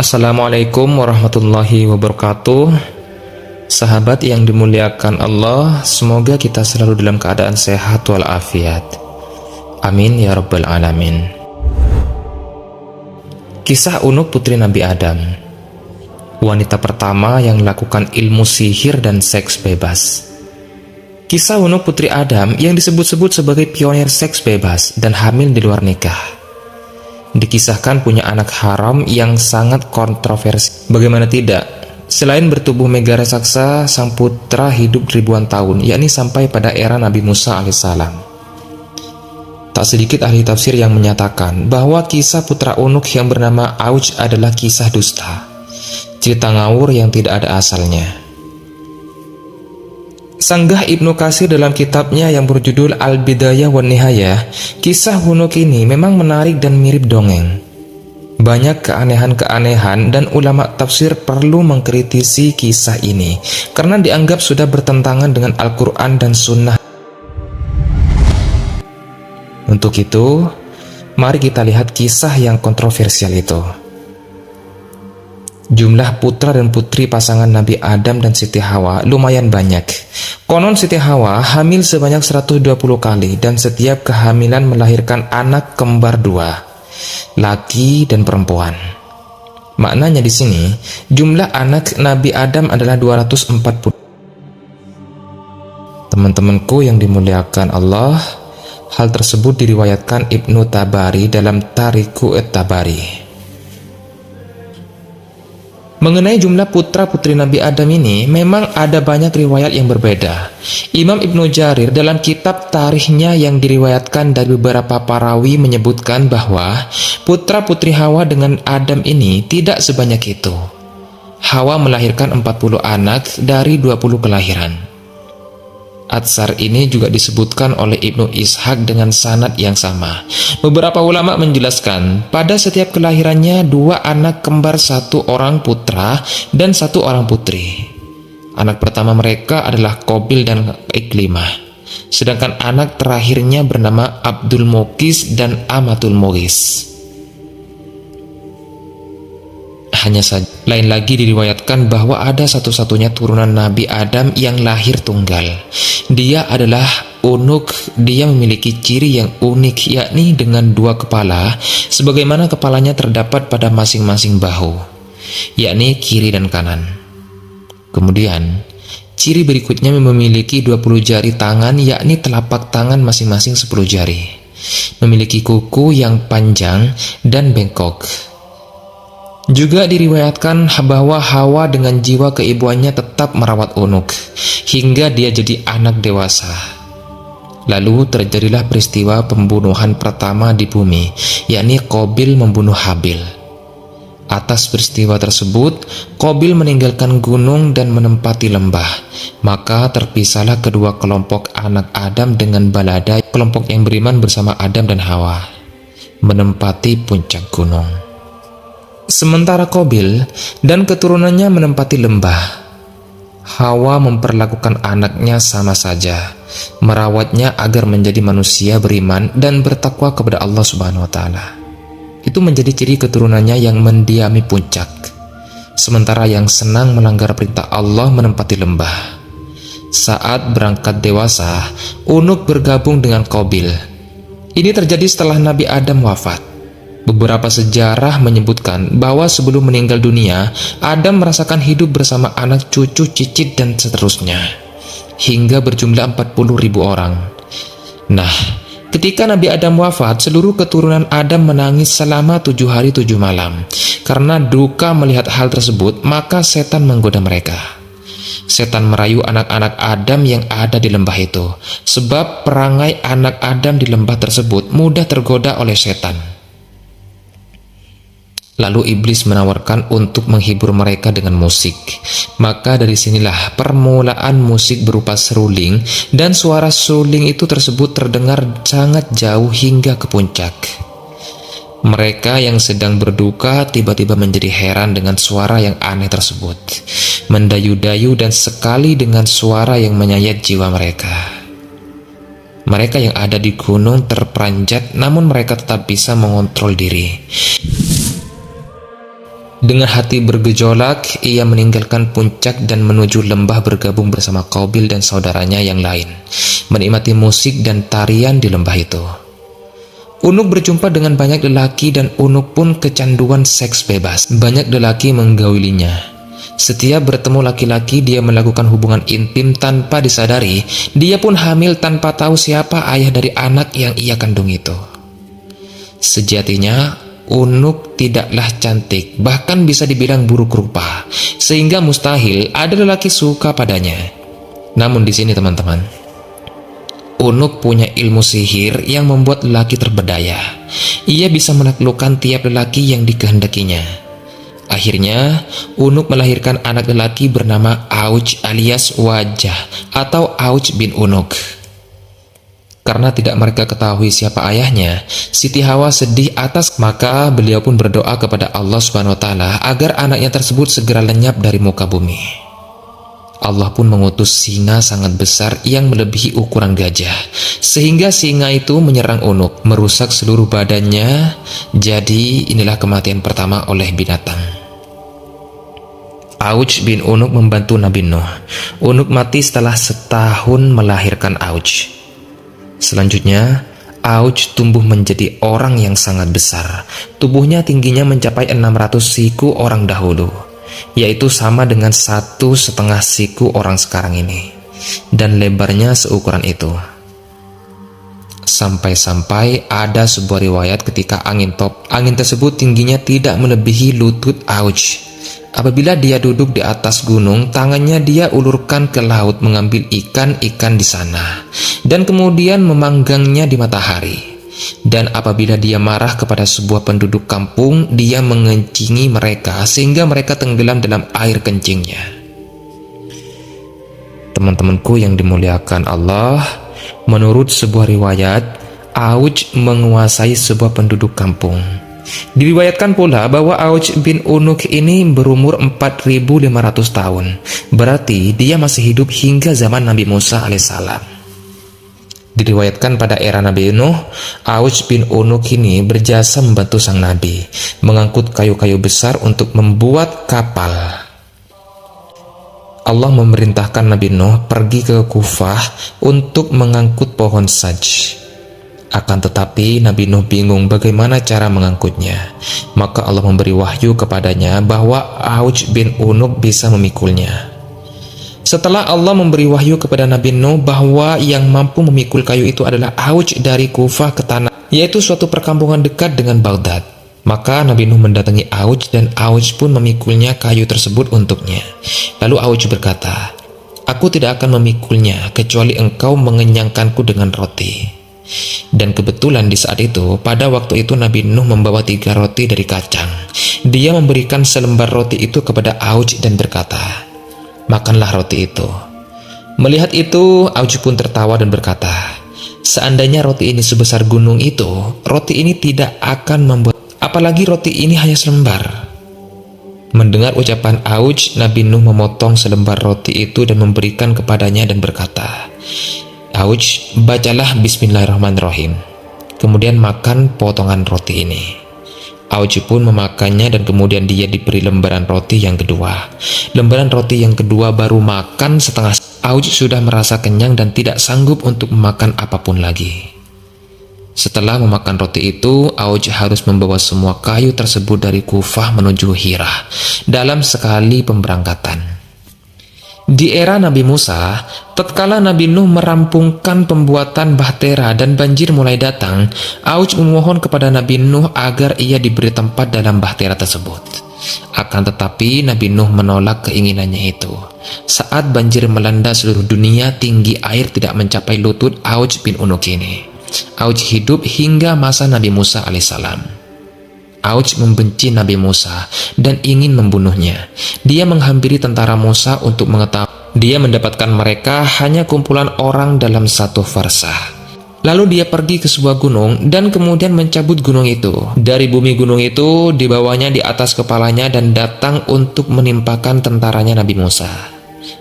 Assalamualaikum warahmatullahi wabarakatuh. Sahabat yang dimuliakan Allah, semoga kita selalu dalam keadaan sehat walafiat. Amin ya rabbal alamin. Kisah Unuk putri Nabi Adam, wanita pertama yang melakukan ilmu sihir dan seks bebas. Kisah Unuk putri Adam yang disebut-sebut sebagai pionir seks bebas dan hamil di luar nikah. Dikisahkan punya anak haram yang sangat kontroversi. Bagaimana tidak? Selain bertubuh mega raksasa, sang putra hidup ribuan tahun, yakni sampai pada era Nabi Musa alaihissalam. Tak sedikit ahli tafsir yang menyatakan bahwa kisah putra Unuk yang bernama Auj adalah kisah dusta, cerita ngawur yang tidak ada asalnya. Sanggah Ibnu Katsir dalam kitabnya yang berjudul Al-Bidayah wan Nihayah, kisah Unuk ini memang menarik dan mirip dongeng. Banyak keanehan-keanehan dan ulama tafsir perlu mengkritisi kisah ini karena dianggap sudah bertentangan dengan Al-Quran dan Sunnah. Untuk itu, mari kita lihat kisah yang kontroversial itu. Jumlah putra dan putri pasangan Nabi Adam dan Siti Hawa lumayan banyak. Konon Siti Hawa hamil sebanyak 120 kali dan setiap kehamilan melahirkan anak kembar dua, laki dan perempuan. Maknanya di sini, jumlah anak Nabi Adam adalah 240. Teman-temanku yang dimuliakan Allah, hal tersebut diriwayatkan Ibnu Tabari dalam Tariku At-Tabari. Mengenai jumlah putra-putri Nabi Adam ini, memang ada banyak riwayat yang berbeda. Imam Ibnu Jarir dalam kitab tarikhnya yang diriwayatkan dari beberapa perawi menyebutkan bahwa putra-putri Hawa dengan Adam ini tidak sebanyak itu. Hawa melahirkan 40 anak dari 20 kelahiran. Atsar ini juga disebutkan oleh Ibnu Ishaq dengan sanad yang sama. Beberapa ulama menjelaskan pada setiap kelahirannya 2 anak kembar, 1 orang putra dan 1 orang putri. Anak pertama mereka adalah Qabil dan Iklimah, sedangkan anak terakhirnya bernama Abdul Muqis dan Amatul Mughis. Hanya saja, lain lagi diriwayatkan bahwa ada satu-satunya turunan Nabi Adam yang lahir tunggal. Dia adalah Unuk. Dia memiliki ciri yang unik, yakni dengan 2 kepala, sebagaimana kepalanya terdapat pada masing-masing bahu, yakni kiri dan kanan. Kemudian, ciri berikutnya memiliki 20 jari tangan, yakni telapak tangan masing-masing 10 jari. Memiliki kuku yang panjang dan bengkok. Juga diriwayatkan bahwa Hawa dengan jiwa keibuannya tetap merawat Unuk hingga dia jadi anak dewasa. Lalu terjadilah peristiwa pembunuhan pertama di bumi, yakni Qabil membunuh Habil. Atas peristiwa tersebut, Qabil meninggalkan gunung dan menempati lembah. Maka terpisahlah kedua kelompok anak Adam dengan baladai, kelompok yang beriman bersama Adam dan Hawa, menempati puncak gunung. Sementara Qabil dan keturunannya menempati lembah. Hawa memperlakukan anaknya sama saja, merawatnya agar menjadi manusia beriman dan bertakwa kepada Allah Subhanahu wa Ta'ala. Itu menjadi ciri keturunannya yang mendiami puncak, sementara yang senang melanggar perintah Allah menempati lembah. Saat berangkat dewasa, Unuk bergabung dengan Qabil. Ini terjadi setelah Nabi Adam wafat. Beberapa sejarah menyebutkan bahwa sebelum meninggal dunia, Adam merasakan hidup bersama anak, cucu, cicit, dan seterusnya, hingga berjumlah 40.000 orang. Nah, ketika Nabi Adam wafat, seluruh keturunan Adam menangis selama 7 hari 7 malam. Karena duka melihat hal tersebut, maka setan menggoda mereka. Setan merayu anak-anak Adam yang ada di lembah itu, sebab perangai anak Adam di lembah tersebut mudah tergoda oleh setan. Lalu iblis menawarkan untuk menghibur mereka dengan musik. Maka dari sinilah permulaan musik berupa seruling, dan suara seruling itu tersebut terdengar sangat jauh hingga ke puncak. Mereka yang sedang berduka tiba-tiba menjadi heran dengan suara yang aneh tersebut, mendayu-dayu dan sekali dengan suara yang menyayat jiwa mereka. Mereka yang ada di gunung terperanjat, namun mereka tetap bisa mengontrol diri. Dengan hati bergejolak, ia meninggalkan puncak dan menuju lembah bergabung bersama Qabil dan saudaranya yang lain, menikmati musik dan tarian di lembah itu. Unuk berjumpa dengan banyak lelaki dan Unuk pun kecanduan seks bebas. Banyak lelaki menggaulinya. Setiap bertemu laki-laki, dia melakukan hubungan intim tanpa disadari. Dia pun hamil tanpa tahu siapa ayah dari anak yang ia kandung itu. Sejatinya, Unuk tidaklah cantik, bahkan bisa dibilang buruk rupa, sehingga mustahil ada lelaki suka padanya. Namun di sini teman-teman, Unuk punya ilmu sihir yang membuat lelaki terbedaya. Ia bisa menaklukkan tiap lelaki yang dikehendakinya. Akhirnya, Unuk melahirkan anak lelaki bernama Auj alias Wajah atau Auj bin Unuk. Karena tidak mereka ketahui siapa ayahnya, Siti Hawa sedih maka beliau pun berdoa kepada Allah Subhanahu wa taala agar anaknya tersebut segera lenyap dari muka bumi. Allah pun mengutus singa sangat besar yang melebihi ukuran gajah, sehingga singa itu menyerang Unuk, merusak seluruh badannya. Jadi inilah kematian pertama oleh binatang. Auj bin Unuk membantu Nabi Nuh. Unuk mati setelah setahun melahirkan Auj. Selanjutnya, Auj tumbuh menjadi orang yang sangat besar. Tubuhnya tingginya mencapai 600 siku orang dahulu, yaitu sama dengan 1,5 siku orang sekarang ini, dan lebarnya seukuran itu. Sampai-sampai ada sebuah riwayat ketika angin tersebut tingginya tidak melebihi lutut Auj. Apabila dia duduk di atas gunung, tangannya dia ulurkan ke laut mengambil ikan-ikan di sana, dan kemudian memanggangnya di matahari. Dan apabila dia marah kepada sebuah penduduk kampung, dia mengencingi mereka sehingga mereka tenggelam dalam air kencingnya. Teman-temanku yang dimuliakan Allah, menurut sebuah riwayat, Auj menguasai sebuah penduduk kampung. Diriwayatkan pula bahwa Auj bin Unuk ini berumur 4.500 tahun. Berarti dia masih hidup hingga zaman Nabi Musa alaihissalam. Diriwayatkan pada era Nabi Nuh, Auj bin Unuk ini berjasa membantu sang Nabi mengangkut kayu-kayu besar untuk membuat kapal. Allah memerintahkan Nabi Nuh pergi ke Kufah untuk mengangkut pohon saj. Akan tetapi Nabi Nuh bingung bagaimana cara mengangkutnya. Maka Allah memberi wahyu kepadanya bahwa Auj bin Unuk bisa memikulnya. Setelah Allah memberi wahyu kepada Nabi Nuh bahwa yang mampu memikul kayu itu adalah Auj dari Kufah ke tanah, yaitu suatu perkampungan dekat dengan Baghdad, maka Nabi Nuh mendatangi Auj dan Auj pun memikulnya kayu tersebut untuknya. Lalu Auj berkata, "Aku tidak akan memikulnya kecuali engkau mengenyangkanku dengan roti." Dan kebetulan di saat itu, pada waktu itu Nabi Nuh membawa 3 roti dari kacang. Dia memberikan selembar roti itu kepada Auj dan berkata, "Makanlah roti itu." Melihat itu, Auj pun tertawa dan berkata, "Seandainya roti ini sebesar gunung itu, roti ini tidak akan membuat, apalagi roti ini hanya selembar." Mendengar ucapan Auj, Nabi Nuh memotong selembar roti itu dan memberikan kepadanya dan berkata, "Auj, bacalah Bismillahirrahmanirrahim, kemudian makan potongan roti ini." Auj pun memakannya dan kemudian dia diberi lembaran roti yang kedua. Lembaran roti yang kedua baru makan setengah. Auj sudah merasa kenyang dan tidak sanggup untuk memakan apapun lagi. Setelah memakan roti itu, Auj harus membawa semua kayu tersebut dari Kufah menuju Hira dalam sekali pemberangkatan. Di era Nabi Musa, tatkala Nabi Nuh merampungkan pembuatan bahtera dan banjir mulai datang, Auj memohon kepada Nabi Nuh agar ia diberi tempat dalam bahtera tersebut. Akan tetapi Nabi Nuh menolak keinginannya itu. Saat banjir melanda seluruh dunia, tinggi air tidak mencapai lutut Auj bin Unuk ini. Auj hidup hingga masa Nabi Musa alaihissalam. Auj membenci Nabi Musa dan ingin membunuhnya. Dia menghampiri tentara Musa untuk mengetahui. Dia mendapatkan mereka hanya kumpulan orang dalam satu farsah. Lalu dia pergi ke sebuah gunung dan kemudian mencabut gunung itu. Dari bumi gunung itu dibawanya di atas kepalanya dan datang untuk menimpakan tentaranya Nabi Musa.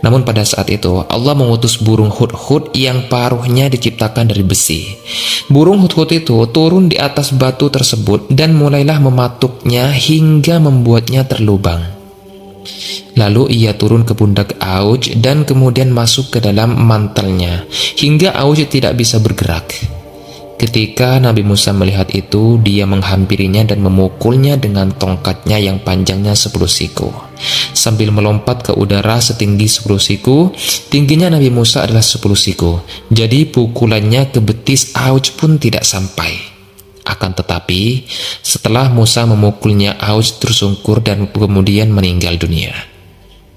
Namun pada saat itu Allah mengutus burung hudhud yang paruhnya diciptakan dari besi. Burung hudhud itu turun di atas batu tersebut dan mulailah mematuknya hingga membuatnya terlubang. Lalu ia turun ke pundak Auj dan kemudian masuk ke dalam mantelnya hingga Auj tidak bisa bergerak. Ketika Nabi Musa melihat itu, dia menghampirinya dan memukulnya dengan tongkatnya yang panjangnya 10 siku. Sambil melompat ke udara setinggi 10 siku, tingginya Nabi Musa adalah 10 siku. Jadi pukulannya ke betis Auj pun tidak sampai. Akan tetapi, setelah Musa memukulnya, Auj tersungkur dan kemudian meninggal dunia,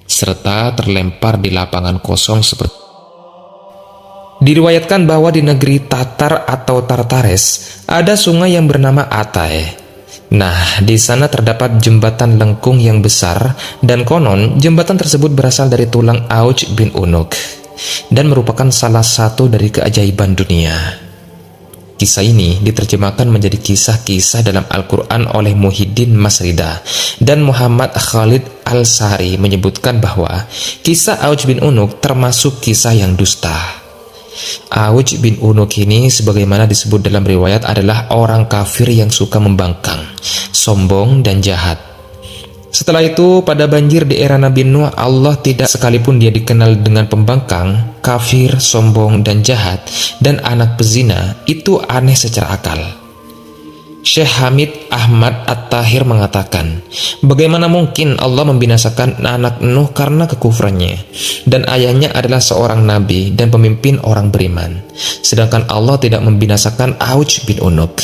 serta terlempar di lapangan kosong seperti. Diriwayatkan bahwa di negeri Tatar atau Tartares ada sungai yang bernama Atay. Nah, di sana terdapat jembatan lengkung yang besar dan konon jembatan tersebut berasal dari tulang Auj bin Unuk dan merupakan salah satu dari keajaiban dunia. Kisah ini diterjemahkan menjadi kisah-kisah dalam Al-Quran oleh Muhyiddin Masrida, dan Muhammad Khalid Al-Sari menyebutkan bahwa kisah Auj bin Unuk termasuk kisah yang dusta. Auj bin Unuk ini sebagaimana disebut dalam riwayat adalah orang kafir yang suka membangkang, sombong dan jahat. Setelah itu pada banjir di era Nabi Nuh, Allah tidak sekalipun dia dikenal dengan pembangkang, kafir, sombong dan jahat dan anak pezina, itu aneh secara akal. Syekh Hamid Ahmad At-Tahir mengatakan, bagaimana mungkin Allah membinasakan anak Nuh karena kekufurannya, dan ayahnya adalah seorang nabi dan pemimpin orang beriman, sedangkan Allah tidak membinasakan Auj bin Unuk.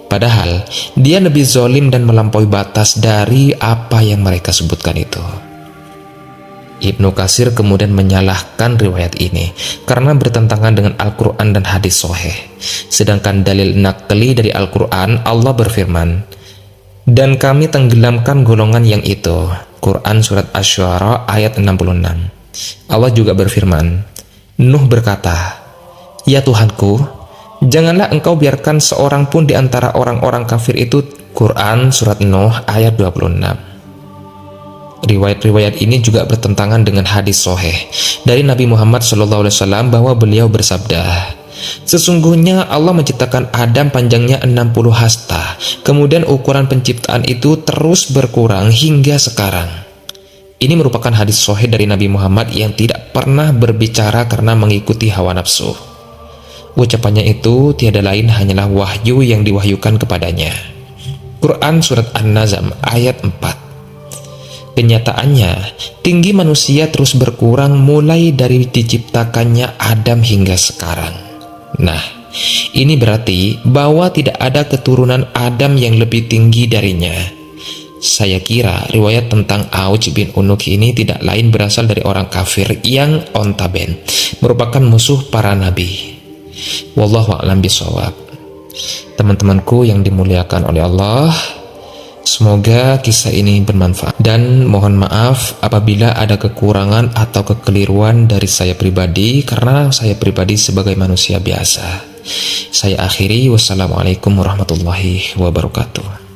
Padahal dia lebih zalim dan melampaui batas dari apa yang mereka sebutkan itu. Ibnu Katsir kemudian menyalahkan riwayat ini karena bertentangan dengan Al-Quran dan hadis sahih. Sedangkan dalil naqli dari Al-Quran, Allah berfirman, dan kami tenggelamkan golongan yang itu. Quran Surat Asy-Syu'ara ayat 66. Allah juga berfirman, Nuh berkata, ya Tuhanku, janganlah engkau biarkan seorang pun di antara orang-orang kafir itu. Quran Surat Nuh ayat 26. Riwayat-riwayat ini juga bertentangan dengan hadis sahih dari Nabi Muhammad SAW bahwa beliau bersabda, sesungguhnya Allah menciptakan Adam panjangnya 60 hasta, kemudian ukuran penciptaan itu terus berkurang hingga sekarang. Ini merupakan hadis sahih dari Nabi Muhammad yang tidak pernah berbicara karena mengikuti hawa nafsu. Ucapannya itu tiada lain hanyalah wahyu yang diwahyukan kepadanya. Quran Surat An-Nazm ayat 4. Kenyataannya, tinggi manusia terus berkurang mulai dari diciptakannya Adam hingga sekarang. Nah, ini berarti bahwa tidak ada keturunan Adam yang lebih tinggi darinya. Saya kira riwayat tentang Auj bin Unuk ini tidak lain berasal dari orang kafir yang ontaben, merupakan musuh para nabi. Wallahu a'lam bishawab. Teman-temanku yang dimuliakan oleh Allah, semoga kisah ini bermanfaat, dan mohon maaf apabila ada kekurangan atau kekeliruan dari saya pribadi, karena saya pribadi sebagai manusia biasa. Saya akhiri, wassalamualaikum warahmatullahi wabarakatuh.